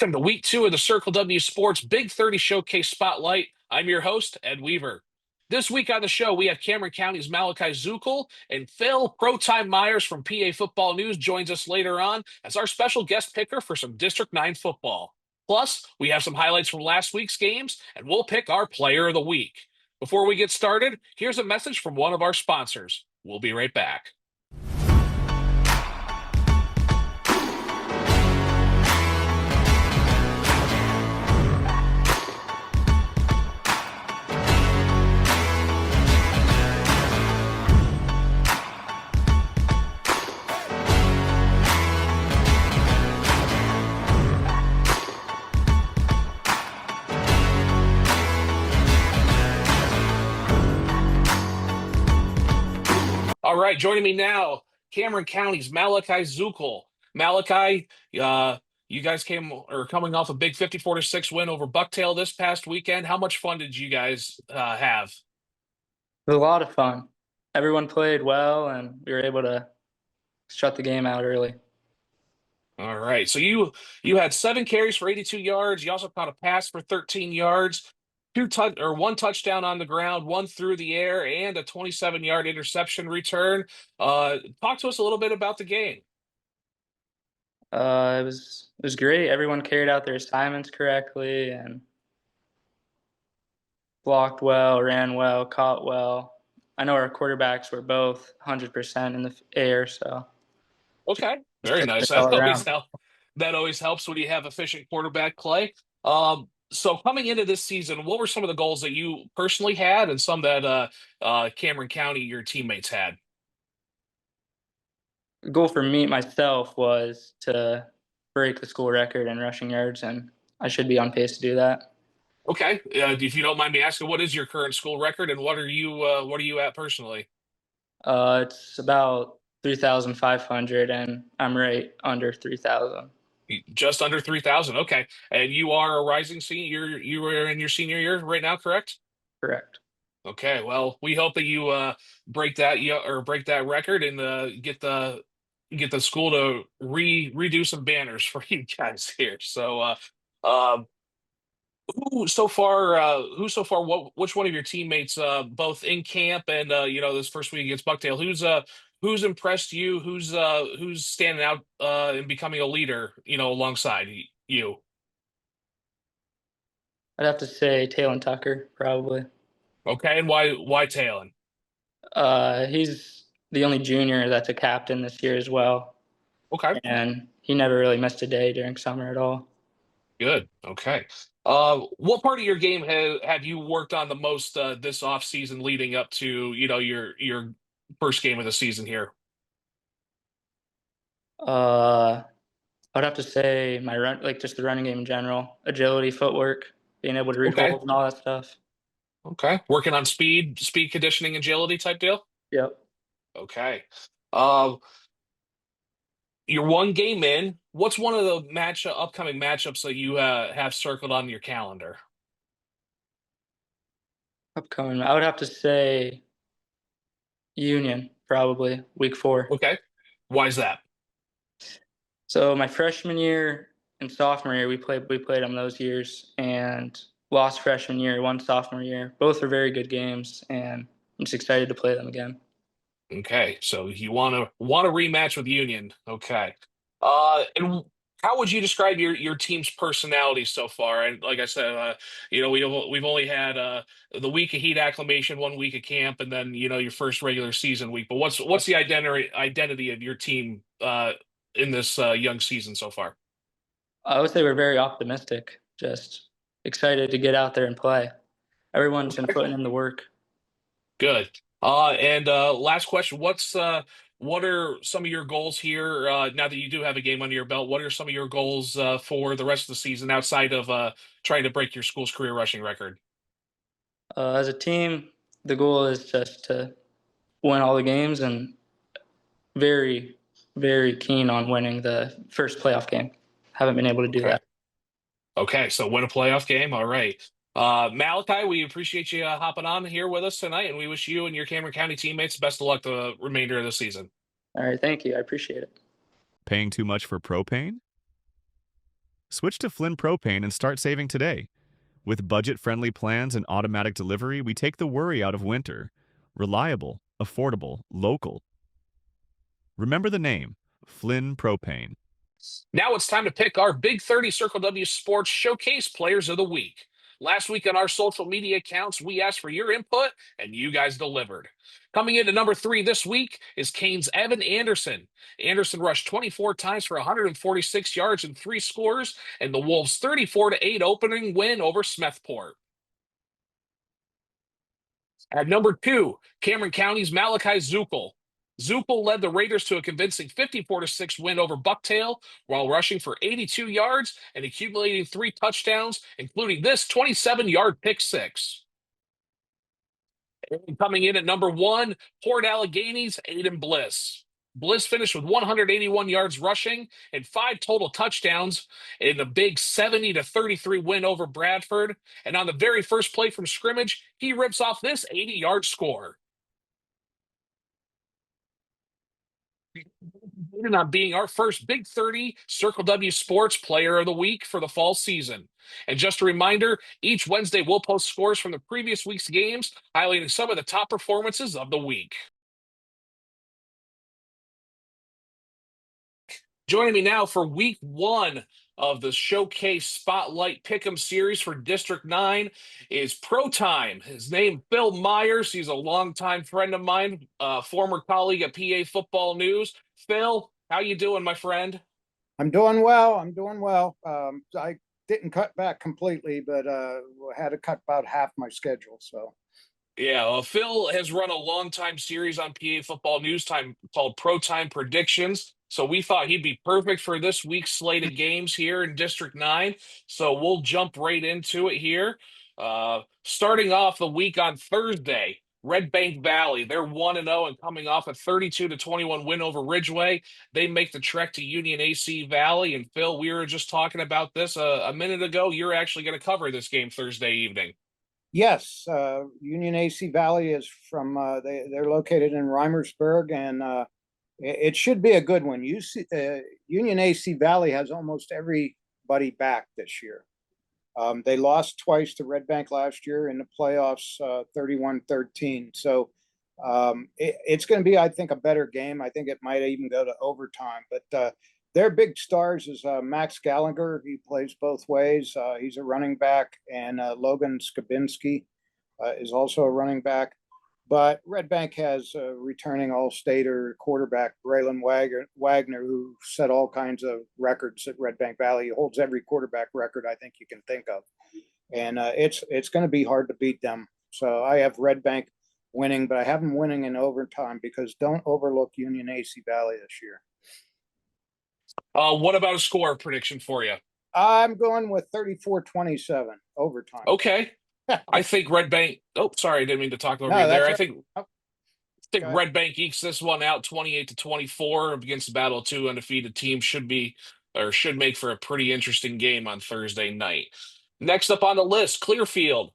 Welcome to week two of the Circle W Sports Big 30 Showcase Spotlight. I'm your host, Ed Weaver. This week on the show, we have Cameron County's Malakai Zucal and Phil Protime Myers from PA Football News joins us later on as our special guest picker for some District 9 football. Plus, we have some highlights from last week's games, and we'll pick our player of the week. Before we get started, here's a message from one of our sponsors. We'll be right back. All right, joining me now, Cameron County's Malakai Zucal. Malakai, you guys coming off a big 54-6 win over Bucktail this past weekend. How much fun did you guys have? It was a lot of fun. Everyone played well, and we were able to shut the game out early. All right, so you had 7 carries for 82 yards. You also caught a pass for 13 yards, one touchdown on the ground, one through the air, and a 27-yard interception return. Talk to us a little bit about the game. It was great. Everyone carried out their assignments correctly and blocked well, ran well, caught well. I know our quarterbacks were both 100% in the air, so Okay, very nice. it's all around. That always helps when you have efficient quarterback play. So coming into this season, what were some of the goals that you personally had and some that Cameron County, your teammates had? The goal for me myself was to break the school record in rushing yards, and I should be on pace to do that. Okay, if you don't mind me asking, what is your current school record and what are you at personally? It's about 3,500, and I'm right under 3,000. Just under 3,000. Okay, and you are a rising senior. You are in your senior year right now, correct? Correct. Okay, well, we hope that you break that record and get the school to redo some banners for you guys here. So, uh, who so far, which one of your teammates, both in camp and this first week against Bucktail, who's impressed you? Who's standing out and becoming a leader, alongside you? I'd have to say Taylor Tucker, probably. Okay, and why Talon? He's the only junior that's a captain this year as well, Okay. and he never really missed a day during summer at all. Good. Okay. What part of your game have you worked on the most this off season leading up to, your first game of the season here? I'd have to say my run, like just the running game in general, agility, footwork, being able to read Okay. holes and all that stuff. Okay. Working on speed conditioning, agility type deal? Yep. Okay. You're one game in. What's one of the upcoming matchups that you have circled on your calendar? Upcoming, I would have to say Union, probably week 4. Okay. Why is that? So my freshman year and sophomore year, we played them those years, and lost freshman year, won sophomore year. Both were very good games, and I'm just excited to play them again. Okay, so you want to rematch with Union. Okay. And how would you describe your team's personality so far? And like I said, we've only had the week of heat acclimation, 1 week of camp, and then your first regular season week. But what's the identity of your team in this young season so far? I would say we're very optimistic, just excited to get out there and play. Everyone's been putting in the work. Good. And last question, what are some of your goals here now that you do have a game under your belt? What are some of your goals for the rest of the season outside of trying to break your school's career rushing record? As a team, the goal is just to win all the games, and very, very keen on winning the first playoff game. Haven't been able to do Okay. that. Okay, so win a playoff game. All right. Malakai, we appreciate you hopping on here with us tonight, and we wish you and your Cameron County teammates best of luck the remainder of the season. All right, thank you. I appreciate it. Paying too much for propane? Switch to Flynn Propane and start saving today. With budget-friendly plans and automatic delivery, we take the worry out of winter. Reliable, affordable, local. Remember the name, Flynn Propane. Now it's time to pick our Big 30 Circle W Sports Showcase Players of the Week. Last week on our social media accounts, we asked for your input, and you guys delivered. Coming into number 3 this week is Canes' Evan Anderson. Anderson rushed 24 times for 146 yards and 3 scores, and the Wolves' 34-8 opening win over Smethport. At number 2, Cameron County's Malakai Zucal. Zucal led the Raiders to a convincing 54-6 win over Bucktail while rushing for 82 yards and accumulating 3 touchdowns, including this 27-yard pick six. And coming in at number 1, Port Allegheny's Aiden Bliss. Bliss finished with 181 yards rushing and 5 total touchdowns in the big 70-33 win over Bradford. And on the very first play from scrimmage, he rips off this 80-yard score. On being our first Big 30 Circle W Sports Player of the Week for the fall season. And just a reminder, each Wednesday we'll post scores from the previous week's games, highlighting some of the top performances of the week. Joining me now for week 1 of the Showcase Spotlight Pick'em series for District 9 is Protime. His name, Phil Myers. He's a longtime friend of mine, former colleague at PA Football News. Phil, how you doing, my friend? I'm doing well. I didn't cut back completely, but had to cut about half my schedule. So Yeah, well, Phil has run a long-time series on PA Football News Time called Protime Predictions. So we thought he'd be perfect for this week's slate of games here in District 9. So we'll jump right into it here. Starting off the week on Thursday, Red Bank Valley, they're 1-0 and coming off a 32-21 win over Ridgeway. They make the trek to Union AC Valley. And Phil, we were just talking about this a minute ago. You're actually going to cover this game Thursday evening. yes, Union AC Valley is from they're located in Reimersburg, and it should be a good one. Union AC Valley has almost everybody back this year. They lost twice to Red Bank last year in the playoffs, 31-13. So it's going to be, I think, a better game. I think it might even go to overtime. But their big stars is Max Gallagher. He plays both ways. He's a running back, and Logan Skabinski is also a running back. But Red Bank has a returning All-Stater quarterback, Braylon Wagner, who set all kinds of records at Red Bank Valley. He holds every quarterback record I think you can think of. And it's going to be hard to beat them. So I have Red Bank winning, but I have them winning in overtime because don't overlook Union AC Valley this year. What about a score prediction for you? I'm going with 34-27 overtime. Okay. I think Red Bank. Oh, sorry, I didn't mean to talk over No, you there. that's I right. think Red Bank ekes this one out 28-24 against the battle of 2 undefeated teams. Should make for a pretty interesting game on Thursday night. Next up on the list, Clearfield.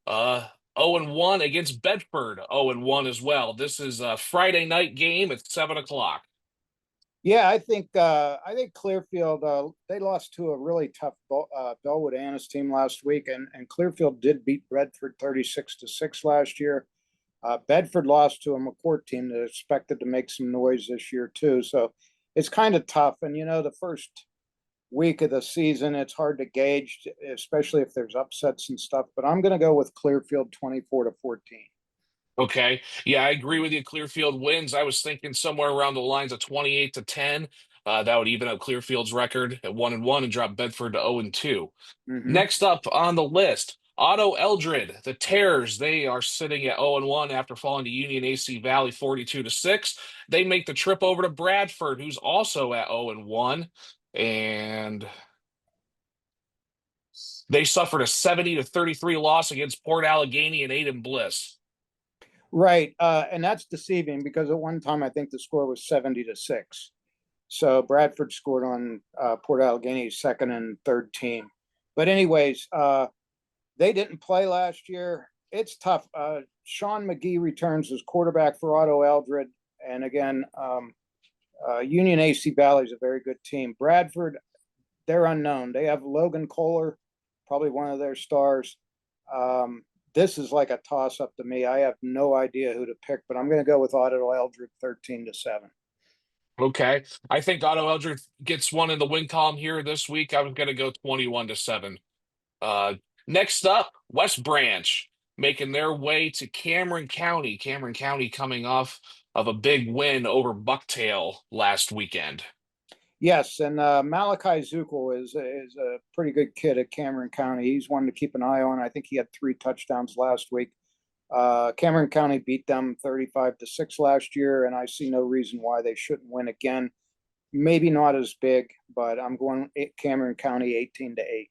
0-1 against Bedford, 0-1 as well. This is a Friday night game at 7:00. Yeah, I think Clearfield they lost to a really tough Bellwood Annis team last week, and Clearfield did beat Bedford 36-6 last year. Bedford lost to a McCourt team that expected to make some noise this year too. So it's kind of tough. And the first week of the season, it's hard to gauge, especially if there's upsets and stuff. But I'm going to go with Clearfield 24-14. Okay. Yeah, I agree with you. Clearfield wins. I was thinking somewhere around the lines of 28-10. That would even out Clearfield's record at 1-1 and drop Bedford to 0-2. Mm-hmm. Next up on the list, Otto Eldred, the Terrors. They are sitting at 0-1 after falling to Union AC Valley 42-6. They make the trip over to Bradford, who's also at 0-1, and they suffered a 70-33 loss against Port Allegheny and Aiden Bliss. Right. And that's deceiving because at one time I think the score was 70-6. So Bradford scored on Port Allegheny's second and third team. But anyways, they didn't play last year. It's tough. Sean McGee returns as quarterback for Otto Eldred. And again, Union AC Valley is a very good team. Bradford they're unknown. They have Logan Kohler, probably one of their stars. Um, this is like a toss up to me. I have no idea who to pick, but I'm going to go with Otto Eldred 13-7. Okay. I think Otto Eldred gets one in the win column here this week. I was going to go 21-7. Uh, Next up, West Branch making their way to Cameron County. Cameron County coming off of a big win over Bucktail last weekend. Yes, and Malakai Zucal is a pretty good kid at Cameron County. He's one to keep an eye on. I think he had 3 touchdowns last week. Cameron County beat them 35-6 last year, and I see no reason why they shouldn't win again. Maybe not as big, but I'm going Cameron County 18-8.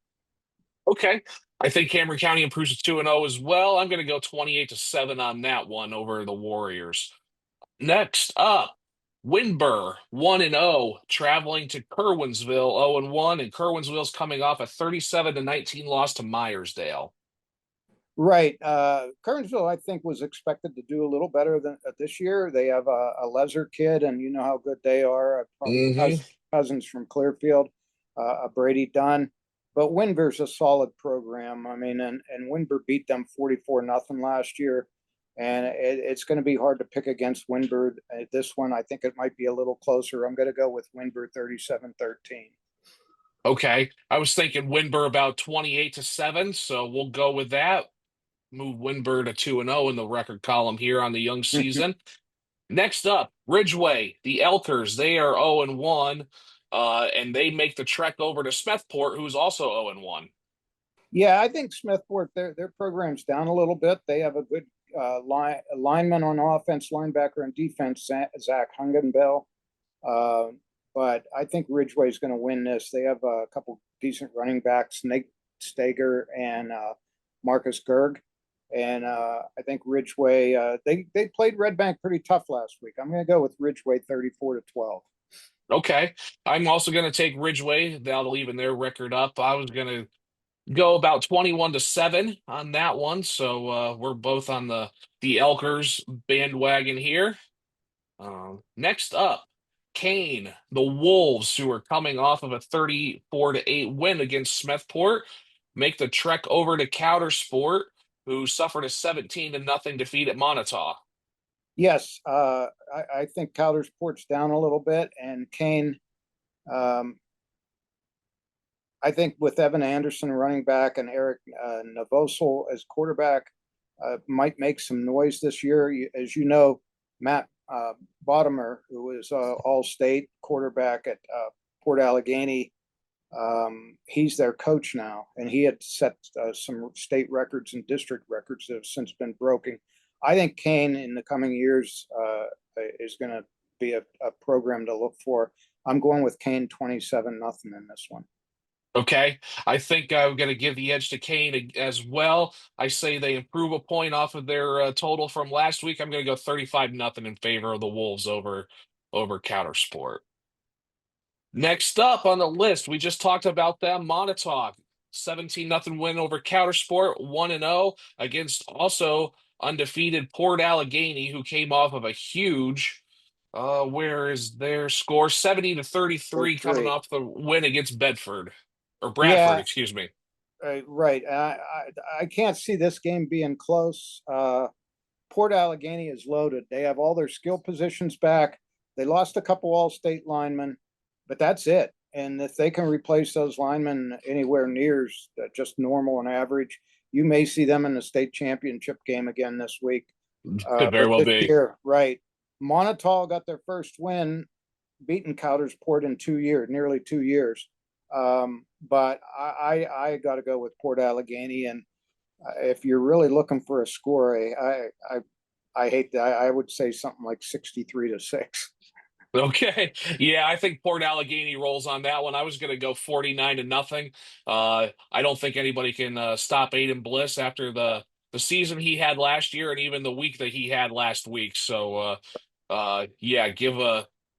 Okay. I think Cameron County improves to 2-0 as well. I'm going to go 28-7 on that one over the Warriors. Next up, Winburn 1-0, traveling to Kerwinsville 0-1, and Kerwinsville's coming off a 37-19 loss to Myersdale. Right. Kernsville, I think, was expected to do a little better than this year. They have a Lezer kid, and you know how good they are. Probably cousins from Clearfield, a Brady Dunn. But Winbur's a solid program. I mean, and Winbur beat them 44-0 last year. And it's going to be hard to pick against Winbur. This one, I think it might be a little closer. I'm going to go with Winbur 37-13. Okay. I was thinking Winburn about 28-7, so we'll go with that. Move Winburn to 2-0 in the record column here on the young season. Next up, Ridgeway, the Elkers. They are 0-1, and they make the trek over to Smethport, who's also 0-1. Yeah, I think Smithport, their program's down a little bit. They have a good lineman on offense, linebacker, and defense, Zach Hungenbell. But I think Ridgeway is going to win this. They have a couple decent running backs, Nate Stager and Marcus Gerg. And I think Ridgeway, they played Red Bank pretty tough last week. I'm going to go with Ridgeway 34-12. Okay. I'm also going to take Ridgeway. That'll even their record up. I was going to go about 21-7 on that one. So we're both on the Elkers bandwagon here. Next up, Kane, the Wolves, who are coming off of a 34-8 win against Smethport, make the trek over to Coudersport, who suffered a 17-0 defeat at Montauk. Yes, I think Coudersport's down a little bit, and Kane. I think with Evan Anderson running back and Eric Navosel as quarterback, might make some noise this year. As you know, Matt Bottomer, who is all-state quarterback at Port Allegheny, he's their coach now, and he had set some state records and district records that have since been broken. I think Kane in the coming years is going to be a program to look for. I'm going with Kane 27-0 in this one. Okay, I think I'm going to give the edge to Kane as well. I say they improve a point off of their total from last week. I'm going to go 35-0 in favor of the Wolves over Coudersport. Next up on the list, we just talked about them, Montauk, 17-0 win over Coudersport, 1-0 against also undefeated Port Allegheny, who came off of a huge where is their score? 70-33 coming off the win against Bedford. Or Bradford, excuse me. Right. I can't see this game being close. Port Allegheny is loaded. They have all their skill positions back. They lost a couple all-state linemen, but that's it. And if they can replace those linemen anywhere near just normal and average, you may see them in the state championship game again this week. Could very well be. Right. Montauk got their first win, beating Coudersport in 2 years, nearly 2 years. But I got to go with Port Allegheny, and if you're really looking for a score, I hate that. I would say something like 63-6. Okay. Yeah, I think Port Allegheny rolls on that one. I was going to go 49-0. I don't think anybody can stop Aiden Bliss after the season he had last year and even the week that he had last week. So, yeah,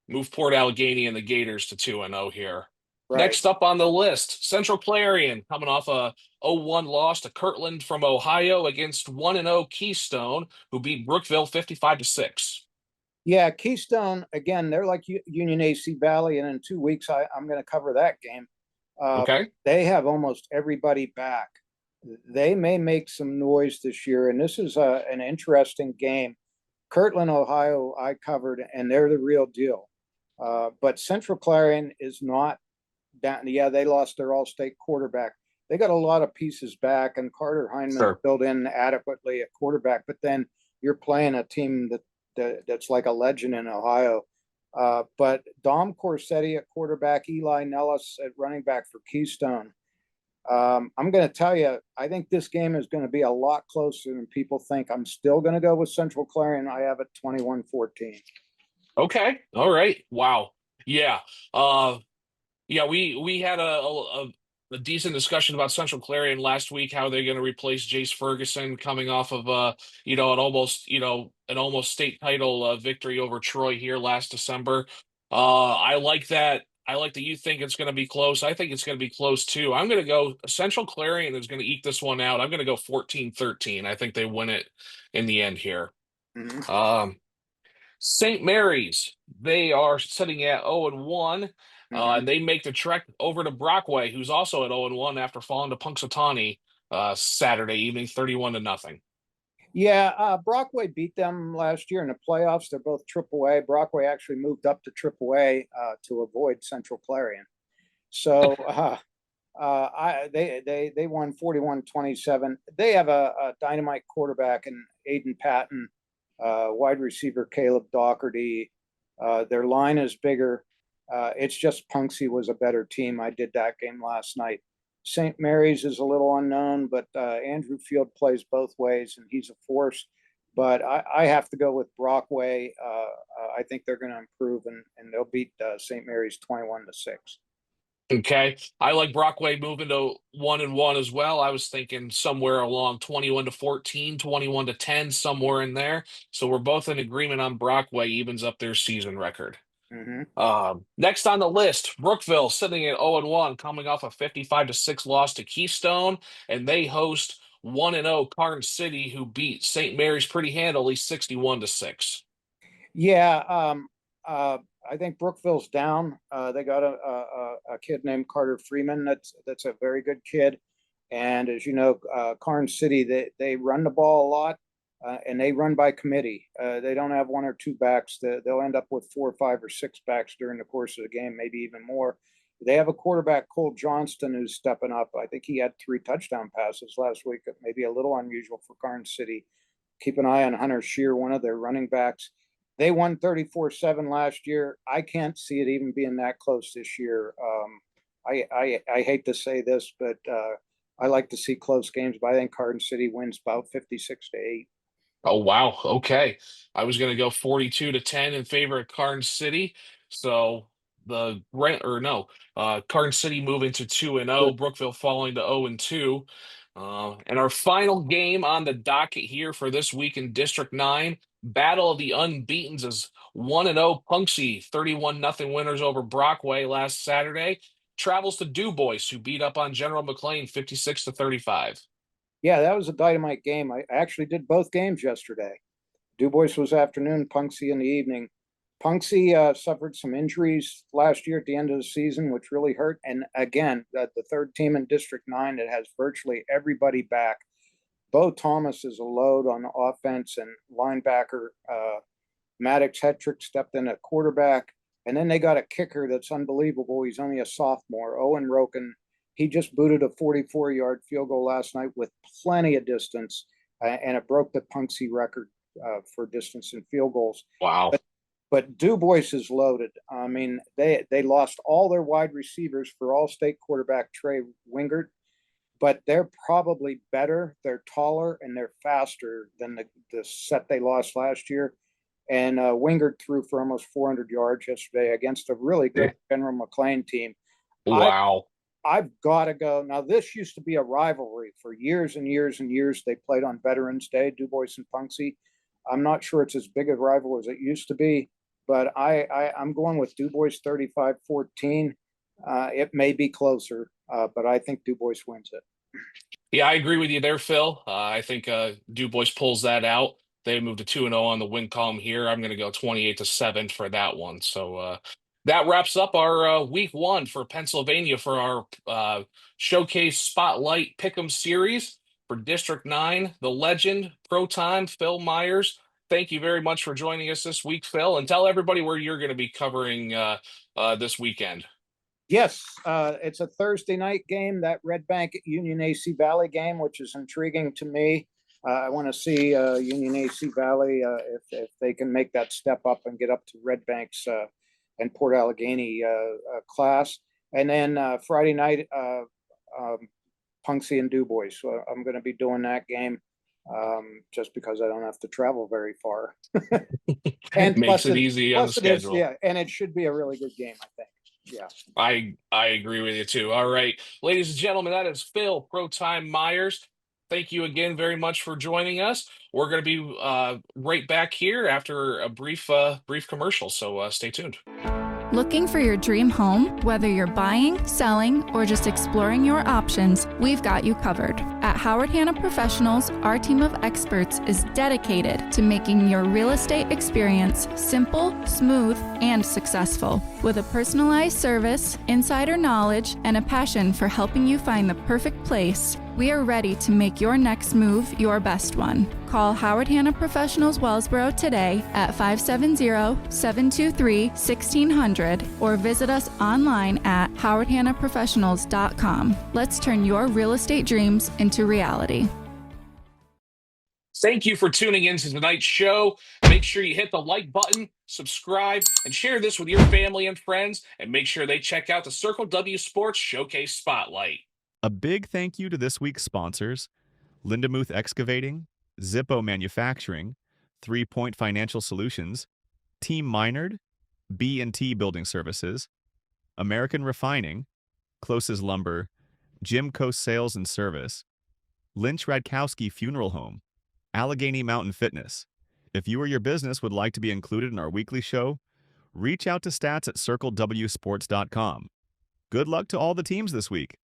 move Port Allegheny and the Gators to 2-0 here. Right. Next up on the list, Central Clarion coming off a 0-1 loss to Kirtland from Ohio against 1-0 Keystone, who beat Brookville 55-6. Yeah, Keystone, again, they're like Union AC Valley, and in 2 weeks, I'm going to cover that game. Okay. They have almost everybody back. They may make some noise this year, and this is an interesting game. Kirtland, Ohio, I covered, and they're the real deal. But Central Clarion is not down. Yeah, they lost their all-state quarterback. They got a lot of pieces back, and Carter Heineman Sure. filled in adequately at quarterback. But then you're playing a team that's like a legend in Ohio. But Dom Corsetti at quarterback, Eli Nellis at running back for Keystone. I'm going to tell you, I think this game is going to be a lot closer than people think. I'm still going to go with Central Clarion. I have it 21-14. Okay. All right. Wow. Yeah. Uh, Yeah, we had a decent discussion about Central Clarion last week, how they're going to replace Jace Ferguson coming off of an almost state title victory over Troy here last December. I like that. I like that you think it's going to be close. I think it's going to be close too. I'm going to go Central Clarion is going to eke this one out. I'm going to go 14-13. I think they win it in the end here. Mhm. Um, St. Mary's, they are sitting at 0-1, Mhm. and they make the trek over to Brockway, who's also at 0-1 after falling to Punxsutawney Saturday evening, 31-0. Yeah, Brockway beat them last year in the playoffs. They're both AAA. Brockway actually moved up to AAA to avoid Central Clarion. So they won 41-27. They have a dynamite quarterback in Aiden Patton, wide receiver Caleb Doherty. Their line is bigger. It's just Punxsy was a better team. I did that game last night. St. Mary's is a little unknown, but Andrew Field plays both ways, and he's a force. But I have to go with Brockway. I think they're going to improve, and they'll beat St. Mary's 21-6. Okay. I like Brockway moving to 1-1 as well. I was thinking somewhere along 21-14, 21-10, somewhere in there. So we're both in agreement on Brockway evens up their season record. Mm-hmm. Next on the list, Brookville sitting at 0-1, coming off a 55-6 loss to Keystone, and they host 1-0 Karn City, who beat St. Mary's pretty handily, 61-6. Yeah, I think Brookville's down. They got a kid named Carter Freeman. That's a very good kid. And as you know, Karn City they run the ball a lot, and they run by committee. They don't have one or two backs. They'll end up with 4 or 5 or 6 backs during the course of the game, maybe even more. They have a quarterback, Cole Johnston, who's stepping up. I think he had 3 touchdown passes last week. Maybe a little unusual for Karn City. Keep an eye on Hunter Shear, one of their running backs. They won 34-7 last year. I can't see it even being that close this year. I hate to say this, but I like to see close games, but I think Garden City wins about 56-8. Oh, wow. Okay. I was going to go 42-10 in favor of Karn City. So the Grant or no, Karn City moving to 2-0, Brookville falling to 0-2. And our final game on the docket here for this week in District 9, Battle of the Unbeatens is 1-0 Punxsy, 31-0 winners over Brockway last Saturday. Travels to DuBois, who beat up on General McLean 56-35. Yeah, that was a dynamite game. I actually did both games yesterday. DuBois was afternoon, Punxsy in the evening. Punxsy suffered some injuries last year at the end of the season, which really hurt. And again, the third team in District 9 that has virtually everybody back. Bo Thomas is a load on offense, and linebacker Maddox Hetrick stepped in at quarterback. And then they got a kicker that's unbelievable. He's only a sophomore, Owen Roken. He just booted a 44-yard field goal last night with plenty of distance, and it broke the Punxsy record for distance in field goals. Wow. But DuBois is loaded. I mean, they lost all their wide receivers for All-State quarterback Trey Wingert, but they're probably better. They're taller and they're faster than the set they lost last year. And Wingert threw for almost 400 yards yesterday against a really good General McLean team. I Wow. I've got to go. Now, this used to be a rivalry for years and years and years. They played on Veterans Day, DuBois and Punxsy. I'm not sure it's as big a rival as it used to be, but I'm going with DuBois 35-14. It may be closer, but I think DuBois wins it. Yeah, I agree with you there, Phil. I think DuBois pulls that out. They moved to 2-0 on the win column here. I'm going to go 28-7 for that one. So That wraps up our week one for Pennsylvania for our showcase spotlight pick'em series for District 9, the legend, Protime, Phil Myers. Thank you very much for joining us this week, Phil, and tell everybody where you're going to be covering this weekend. Yes, it's a Thursday night game, that Red Bank Union AC Valley game, which is intriguing to me. I want to see Union AC Valley if they can make that step up and get up to Red Bank's and Port Allegheny class. And then Friday night, Punxsy and Du Bois. So I'm going to be doing that game just because I don't have to travel very far. And Makes it easy on the schedule. yeah, and it should be a really good game, I think. Yeah. I agree with you too. All right, ladies and gentlemen, that is Phil Protime Myers. Thank you again very much for joining us. We're going to be right back here after a brief commercial, so stay tuned. Looking for your dream home? Whether you're buying, selling, or just exploring your options, we've got you covered. At Howard Hanna Professionals, our team of experts is dedicated to making your real estate experience simple, smooth, and successful. With a personalized service, insider knowledge, and a passion for helping you find the perfect place, we are ready to make your next move your best one. Call Howard Hanna Professionals Wellsboro today at 570-723-1600 or visit us online at howardhannaprofessionals.com. Let's turn your real estate dreams into reality. Thank you for tuning in to tonight's show. Make sure you hit the like button, subscribe, and share this with your family and friends, and make sure they check out the Circle W Sports Showcase Spotlight. A big thank you to this week's sponsors, Lindamuth Excavating, Zippo Manufacturing, 3 Point Financial Solutions, Team Minard, B&T Building Services, American Refining, Closes Lumber, Jim Coast Sales and Service, Lynch Radkowski Funeral Home, Allegheny Mountain Fitness. If you or your business would like to be included in our weekly show, reach out to stats at circlewsports.com. Good luck to all the teams this week.